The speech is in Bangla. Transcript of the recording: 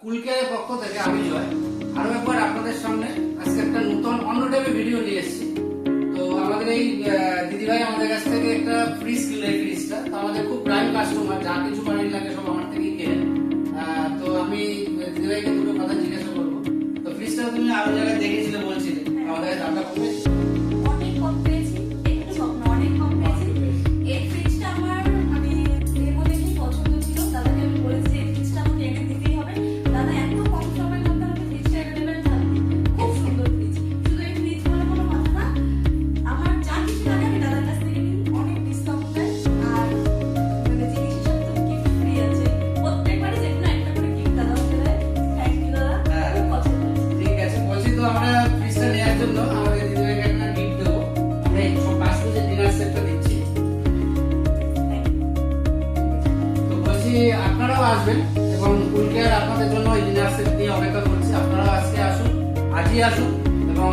কুলকেয়ারের পক্ষ থেকে আমি জয় আরো একবার আপনাদের সামনে আজকে একটা নতুন অন্য টাইপের ভিডিও নিয়ে এসেছি। তো আমাদের এই দিদিভাই আমাদের কাছ থেকে একটা ফ্রিজ কিনলো। এই ফ্রিজটা তো আমাদের খুব প্রাইম কাস্টমার, যা কিছু বাড়ির লাগে সব আমার থেকেই কেনে। তো আমি দিদিভাইকে দুটো কথা জিজ্ঞাসা করবো। তো ফ্রিজটা তুমি আরো জায়গায় দেখেছিলে বলছিলে, আমাদের দামটা কমে অনেক কম পেয়েছি, একটু কম না, অনেক কম পেয়েছি। এই ফ্রিজটা আমার মানে এর মধ্যে কি পছন্দ ছিল, দাদাকে আমি বলেছি এই ফ্রিজটা আমাকে এনে দিতেই হবে। দাদা এত কম সময়ের মধ্যে আমাকে ফ্রিজটা এনে দেবেন, খুব সুন্দর ফ্রিজ। শুধু এই ফ্রিজ বলে কোনো কথা না, আমার যা কিছু লাগে আমি দাদার কাছ থেকে নিই, অনেক ডিসকাউন্ট দেয়। আর মানে জিনিসের সাথে তো গিফট ফ্রি আছে, প্রত্যেকবারই যে কোনো একটা করে গিফট দাদা আমাকে দেয়। থ্যাংক ইউ দাদা, খুব পছন্দ হয়েছে। ঠিক আছে। বলছি তো আমরা ফ্রিজটা নেওয়ার জন্য আমাদের দিদিভাইকে একটা গিফট দেবো। আমরা এই সব বাসমতি ডিনার সেটটা দিচ্ছি। তো বলছি আপনারাও আসবেন এবং কুলকেয়ার আপনাদের জন্য এই ডিনার সেট নিয়ে অপেক্ষা করছি। আপনারাও আজকে আসুন, আজই আসুন এবং